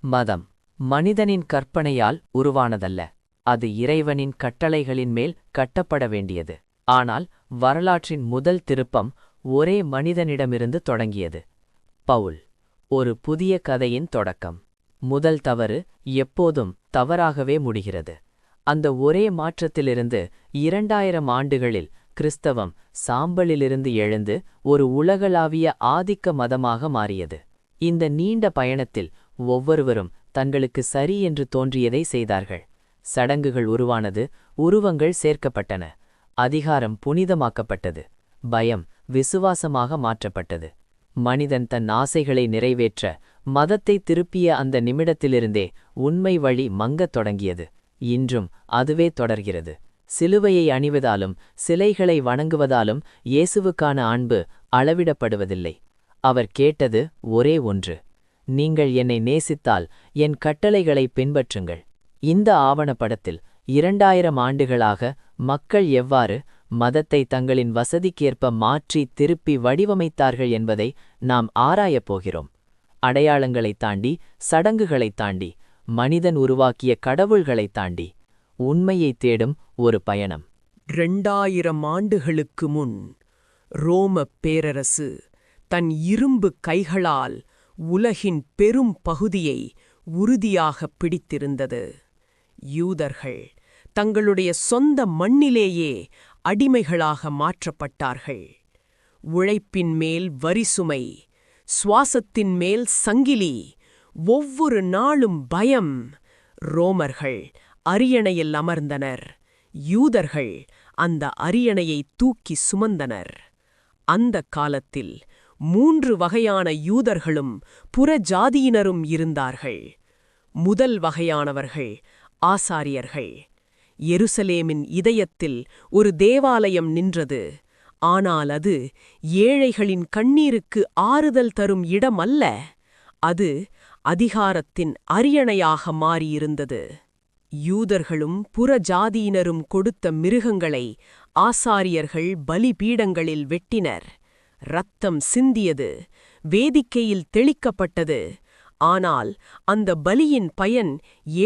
மதம் மனிதனின் கற்பனையால் உருவானதல்ல. அது இறைவனின் கட்டளைகளின் மேல் கட்டப்பட வேண்டியது. ஆனால் வரலாற்றின் முதல் திருப்பம் ஒரே மனிதனிடமிருந்து தொடங்கியது. பவுல். ஒரு புதிய கதையின் தொடக்கம். முதல் தவறு எப்போதும் தவறாகவே முடிகிறது. அந்த ஒரே மாற்றத்திலிருந்து 2000 ஆண்டுகளில் கிறிஸ்தவம் சாம்பலிலிருந்து எழுந்து ஒரு உலகளாவிய ஆதிக்க மதமாக மாறியது. இந்த நீண்ட பயணத்தில் ஒவ்வொருவரும் தங்களுக்கு சரி என்று தோன்றியதை செய்தார்கள். சடங்குகள் உருவானது, உருவங்கள் சேர்க்கப்பட்டன, அதிகாரம் புனிதமாக்கப்பட்டது, பயம் விசுவாசமாக மாற்றப்பட்டது. மனிதன் தன் ஆசைகளை நிறைவேற்ற மதத்தை திருப்பிய அந்த நிமிடத்திலிருந்தே உண்மை வழி மங்கத் தொடங்கியது. இன்றும் அதுவே தொடர்கிறது. சிலுவையை அணிவதாலும் சிலைகளை வணங்குவதாலும் இயேசுவுக்கான அன்பு அளவிடப்படுவதில்லை. அவர் கேட்டது ஒரே ஒன்று: நீங்கள் என்னை நேசித்தால் என் கட்டளைகளை பின்பற்றுங்கள். இந்த ஆவணப்படத்தில் 2000 ஆண்டுகளாக மக்கள் எவ்வாறு மதத்தை தங்களின் வசதிக்கேற்ப மாற்றி திருப்பி வடிவமைத்தார்கள் என்பதை நாம் ஆராயப் போகிறோம். அடையாளங்களைத் தாண்டி, சடங்குகளைத் தாண்டி, மனிதன் உருவாக்கிய கடவுள்களைத் தாண்டி உண்மையைத் தேடும் ஒரு பயணம். 2000 ஆண்டுகளுக்கு முன் ரோமப் பேரரசு தன் இரும்பு கைகளால் உலகின் பெரும் பகுதியை உறுதியாகப் பிடித்திருந்தது. யூதர்கள் தங்களுடைய சொந்த மண்ணிலேயே அடிமைகளாக மாற்றப்பட்டார்கள். உழைப்பின் மேல் வரிசுமை, சுவாசத்தின் மேல் சங்கிலி, ஒவ்வொரு நாளும் பயம். ரோமர்கள் அரியணையில் அமர்ந்தனர். யூதர்கள் அந்த அரியணையை தூக்கி சுமந்தனர். அந்த காலத்தில் 3 வகையான யூதர்களும் புறஜாதியினரும் இருந்தார்கள். முதல் வகையானவர்கள் ஆசாரியர்கள். எருசலேமின் இதயத்தில் ஒரு தேவாலயம் நின்றது. ஆனால் அது ஏழைகளின் கண்ணீருக்கு ஆறுதல் தரும் இடம் அல்ல. அது அதிகாரத்தின் அரியணையாக மாறியிருந்தது. யூதர்களும் புறஜாதியினரும் கொடுத்த மிருகங்களை ஆசாரியர்கள் பலிபீடங்களில் வெட்டினர். இரத்தம் சிந்தியது, வேதிக்கையில் தெளிக்கப்பட்டது. ஆனால் அந்த பலியின் பயன்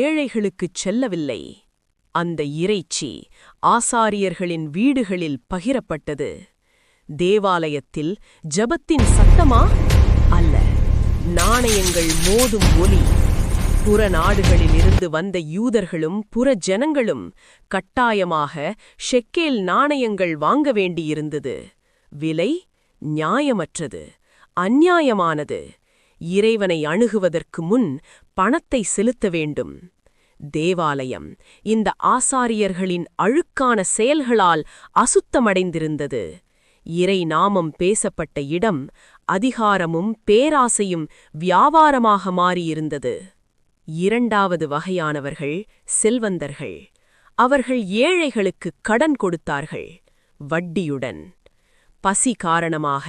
ஏழைகளுக்குச் செல்லவில்லை. அந்த இறைச்சி ஆசாரியர்களின் வீடுகளில் பகிரப்பட்டது. தேவாலயத்தில் ஜெபத்தின் சத்தமா? அல்ல, நாணயங்கள் மோதும் ஒலி. புறநாடுகளிலிருந்து வந்த யூதர்களும் புற ஜனங்களும் கட்டாயமாக ஷெக்கேல் நாணயங்கள் வாங்க வேண்டியிருந்தது. விலை நியாயமற்றது, அந்நியாயமானது. இறைவனை அணுகுவதற்கு முன் பணத்தை செலுத்த வேண்டும். தேவாலயம் இந்த ஆசாரியர்களின் அழுக்கான செயல்களால் அசுத்தமடைந்திருந்தது. இறை நாமம் பேசப்பட்ட இடம் அதிகாரமும் பேராசையும் வியாபாரமாக மாறியிருந்தது. இரண்டாவது வகையானவர்கள் செல்வந்தர்கள். அவர்கள் ஏழைகளுக்கு கடன் கொடுத்தார்கள், வட்டியுடன். பசி காரணமாக,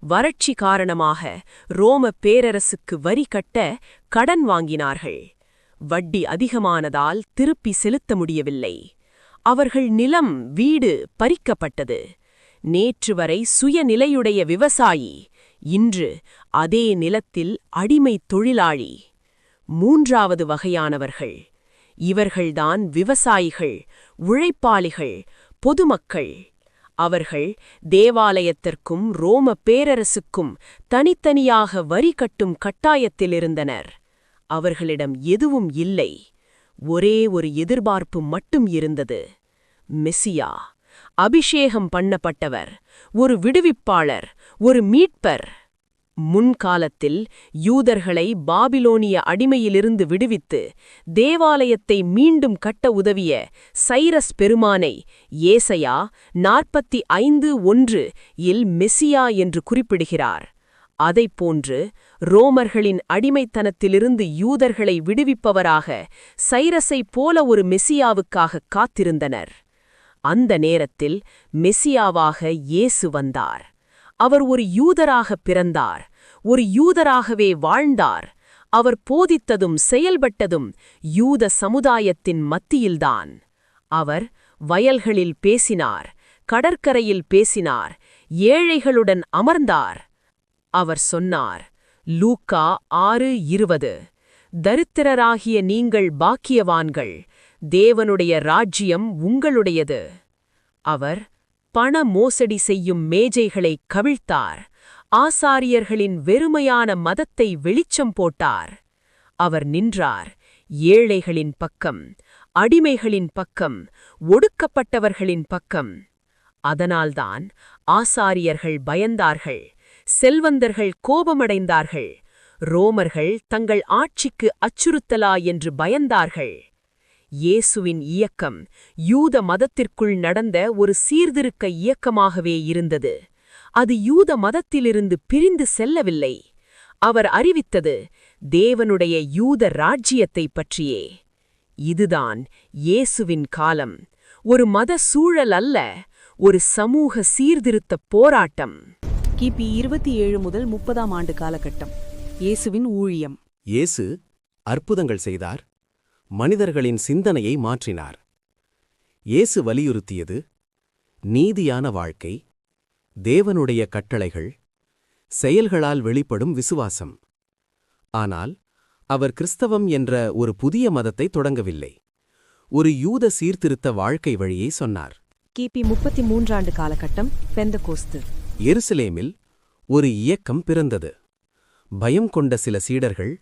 வறட்சி காரணமாக ரோம பேரரசுக்கு வரி கட்ட கடன் வாங்கினார்கள். வட்டி அதிகமானதால் திருப்பி செலுத்த முடியவில்லை. அவர்கள் நிலம், வீடு பறிக்கப்பட்டது. நேற்று வரை சுயநிலையுடைய விவசாயி இன்று அதே நிலத்தில் அடிமை தொழிலாளி. மூன்றாவது வகையானவர்கள். இவர்கள்தான் விவசாயிகள், உழைப்பாளிகள், பொதுமக்கள். அவர்கள் தேவாலயத்திற்கும் ரோம பேரரசுக்கும் தனித்தனியாக வரி கட்டும் கட்டாயத்திலிருந்தனர். அவர்களிடம் எதுவும் இல்லை. ஒரே ஒரு எதிர்பார்ப்பு மட்டும் இருந்தது: மெசியா, அபிஷேகம் பண்ணப்பட்டவர், ஒரு விடுவிப்பாளர், ஒரு மீட்பர். முன்காலத்தில் யூதர்களை பாபிலோனிய அடிமையிலிருந்து விடுவித்து தேவாலயத்தை மீண்டும் கட்ட உதவிய சைரஸ் பெருமானை ஏசையா 45:1 இல் மெசியா என்று குறிப்பிடுகிறார். அதைப்போன்று ரோமர்களின் அடிமைத்தனத்திலிருந்து யூதர்களை விடுவிப்பவராக சைரஸைப் போல ஒரு மெசியாவுக்காக காத்திருந்தனர். அந்த நேரத்தில் மெசியாவாக இயேசு வந்தார். அவர் ஒரு யூதராக பிறந்தார், ஒரு யூதராகவே வாழ்ந்தார். அவர் போதித்ததும் செயல்பட்டதும் யூத சமுதாயத்தின் மத்தியில்தான். அவர் வயல்களில் பேசினார், கடற்கரையில் பேசினார், ஏழைகளுடன் அமர்ந்தார். அவர் சொன்னார், லூக்கா 6:20, தரித்திரராகிய நீங்கள் பாக்கியவான்கள், தேவனுடைய ராஜ்யம் உங்களுடையது. அவர் பண மோசடி செய்யும் மேஜைகளை கவிழ்த்தார், ஆசாரியர்களின் வெறுமையான மதத்தை வெளிச்சம் போட்டார். அவர் நின்றார் ஏழைகளின் பக்கம், அடிமைகளின் பக்கம், ஒடுக்கப்பட்டவர்களின் பக்கம். அதனால்தான் ஆசாரியர்கள் பயந்தார்கள், செல்வந்தர்கள் கோபமடைந்தார்கள், ரோமர்கள் தங்கள் ஆட்சிக்கு அச்சுறுத்தலா என்று பயந்தார்கள். இயேசுவின் இயக்கம் யூத மதத்திற்குள் நடந்த ஒரு சீர்திருக்க இயக்கமாகவே இருந்தது. அது யூத மதத்திலிருந்து பிரிந்து செல்லவில்லை. அவர் அறிவித்தது தேவனுடைய யூத ராஜ்யத்தைப் பற்றியே. இதுதான் இயேசுவின் காலம். ஒரு மத சூழல் அல்ல, ஒரு சமூக சீர்திருத்தப் போராட்டம். கிபி 27 முதல் 30ஆம் ஆண்டு காலகட்டம். இயேசுவின் ஊழியம். இயேசு அற்புதங்கள் செய்தார், மனிதர்களின் சிந்தனையை மாற்றினார். இயேசு வலியுறுத்தியது நீதியான வாழ்க்கை, தேவனுடைய கட்டளைகள், செயல்களால் வெளிப்படும் விசுவாசம். ஆனால் அவர் கிறிஸ்தவம் என்ற ஒரு புதிய மதத்தை தொடங்கவில்லை, ஒரு யூத சீர்திருத்த வாழ்க்கை வழியை சொன்னார். கிபி 33 ஆண்டு காலகட்டம். பெந்தகோஸ்து. எருசலேமில் ஒரு இயக்கம் பிறந்தது. பயம் கொண்ட சில சீடர்கள்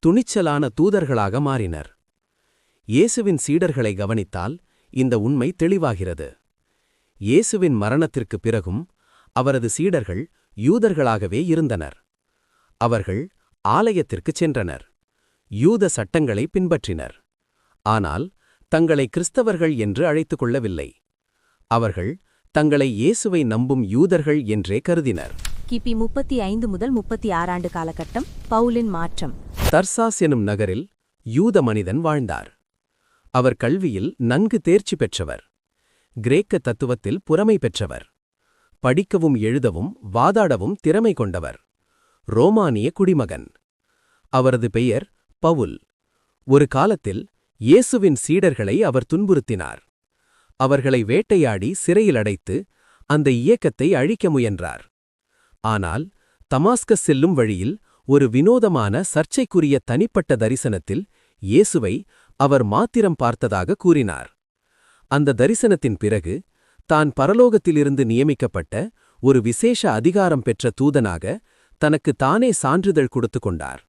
துணிச்சலான தூதர்களாக மாறினர். இயேசுவின் சீடர்களை கவனித்தால் இந்த உண்மை தெளிவாகிறது. இயேசுவின் மரணத்திற்கு பிறகும் அவரது சீடர்கள் யூதர்களாகவே இருந்தனர். அவர்கள் ஆலயத்திற்குச் சென்றனர், யூத சட்டங்களை பின்பற்றினர். ஆனால் தங்களை கிறிஸ்தவர்கள் என்று அழைத்துக் கொள்ளவில்லை. அவர்கள் தங்களை இயேசுவை நம்பும் யூதர்கள் என்றே கருதினர். கிபி 35 முதல் 36 ஆண்டு காலகட்டம். பவுலின் மாற்றம். தர்சாஸ் எனும் நகரில் யூத மனிதன் வாழ்ந்தார். அவர் கல்வியில் நன்கு தேர்ச்சி பெற்றவர், கிரேக்க தத்துவத்தில் புரமை பெற்றவர், படிக்கவும் எழுதவும் வாதாடவும் திறமை கொண்டவர், ரோமானிய குடிமகன். அவரது பெயர் பவுல். ஒரு காலத்தில் இயேசுவின் சீடர்களை அவர் துன்புறுத்தினார். அவர்களை வேட்டையாடி சிறையில் அடைத்து அந்த இயக்கத்தை அழிக்க முயன்றார். ஆனால் தமாஸ்கஸ் செல்லும் வழியில் ஒரு வினோதமான சர்ச்சைக்குரிய தனிப்பட்ட தரிசனத்தில் இயேசுவை அவர் மாத்திரம் பார்த்ததாக கூறினார். அந்த தரிசனத்தின் பிறகு தான் பரலோகத்திலிருந்து நியமிக்கப்பட்ட ஒரு விசேஷ அதிகாரம் பெற்ற தூதனாக தனக்கு தானே சான்றிதழ் கொடுத்து கொண்டார்.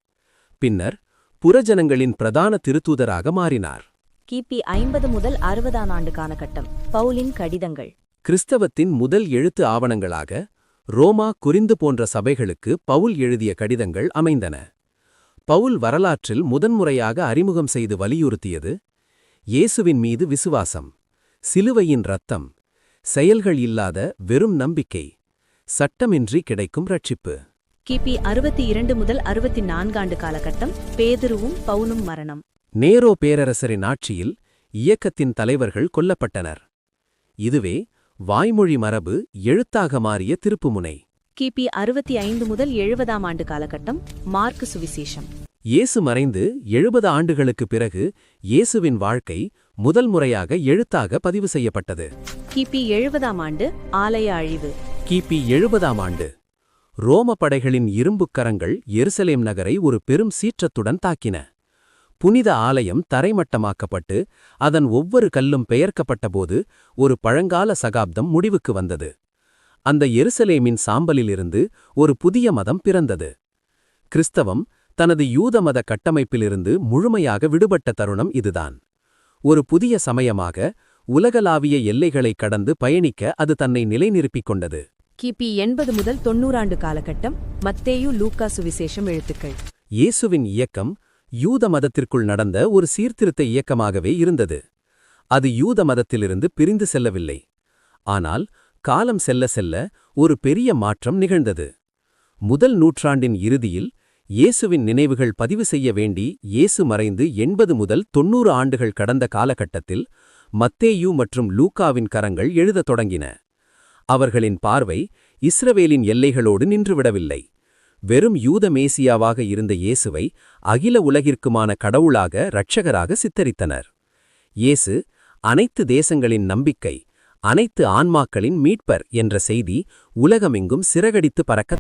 பின்னர் புறஜனங்களின் பிரதான திருத்தூதராக மாறினார். கிபி 50 முதல் 60ஆம் ஆண்டு காலகட்டம். பவுலின் கடிதங்கள். கிறிஸ்தவத்தின் முதல் எழுத்து ஆவணங்களாக ரோமா, கொரிந்து போன்ற சபைகளுக்கு பவுல் எழுதிய கடிதங்கள் அமைந்தன. பவுல் வரலாற்றில் முதன்முறையாக அறிமுகம் செய்து வலியுறுத்தியது இயேசுவின் மீது விசுவாசம், சிலுவையின் இரத்தம், செயல்கள் இல்லாத வெறும் நம்பிக்கை, சட்டமின்றி கிடைக்கும் ரட்சிப்பு. கிபி 62 முதல் 64 ஆண்டு காலகட்டம். பேதுருவும் பவுலும் மரணம். நேரோ பேரரசரின் ஆட்சியில் இயக்கத்தின் தலைவர்கள் கொல்லப்பட்டனர். இதுவே வாய்மொழி மரபு எழுத்தாக மாறிய திருப்புமுனை. கிபி 65 முதல் 70ஆம் ஆண்டு காலகட்டம். மார்க்கு சுவிசேஷம். இயேசு மறைந்து 70 ஆண்டுகளுக்குப் பிறகு இயேசுவின் வாழ்க்கை முதல் முறையாக எழுத்தாக பதிவு செய்யப்பட்டது. கிபி 70ஆம் ஆண்டு. ஆலய அழிவு. கிபி 70ஆம் ஆண்டு ரோம படைகளின் இரும்புக் கரங்கள் எருசலேம் நகரை ஒரு பெரும் சீற்றத்துடன் தாக்கின. புனித ஆலயம் தரைமட்டமாக்கப்பட்டு அதன் ஒவ்வொரு கல்லும் பெயர்க்கப்பட்டபோது ஒரு பழங்கால சகாப்தம் முடிவுக்கு வந்தது. அந்த எருசலேமின் சாம்பலிலிருந்து ஒரு புதிய மதம் பிறந்தது. கிறிஸ்தவம் தனது யூத மத கட்டமைப்பிலிருந்து முழுமையாக விடுபட்ட தருணம் இதுதான். ஒரு புதிய சமயமாக உலகளாவிய எல்லைகளை கடந்து பயணிக்க அது தன்னை நிலைநிறுத்திக் கொண்டது. கிபி 80 முதல் 90 ஆண்டு காலகட்டம். மத்தேயு, லூக்கா சுவிசேஷம் எழுத்துக்கள். இயேசுவின் இயக்கம் யூத மதத்திற்குள் நடந்த ஒரு சீர்திருத்த இயக்கமாகவே இருந்தது. அது யூத மதத்திலிருந்து பிரிந்து செல்லவில்லை. ஆனால் காலம் செல்ல செல்ல ஒரு பெரிய மாற்றம் நிகழ்ந்தது. முதல் நூற்றாண்டின் இறுதியில் இயேசுவின் நினைவுகள் பதிவு செய்ய வேண்டி இயேசு மறைந்து 80 முதல் 90 ஆண்டுகள் கடந்த காலகட்டத்தில் மத்தேயு மற்றும் லூக்காவின் கரங்கள் எழுதத் தொடங்கின. அவர்களின் பார்வை இஸ்ரவேலின் எல்லைகளோடு நின்றுவிடவில்லை. வெறும் யூத மேசியாவாக இருந்த இயேசுவை அகில உலகிற்குமான கடவுளாக, இரட்சகராக சித்தரித்தனர். இயேசு அனைத்து தேசங்களின் நம்பிக்கை, அனைத்து ஆன்மாக்களின் மீட்பர் என்ற செய்தி உலகமெங்கும் சிறகடித்து பறக்க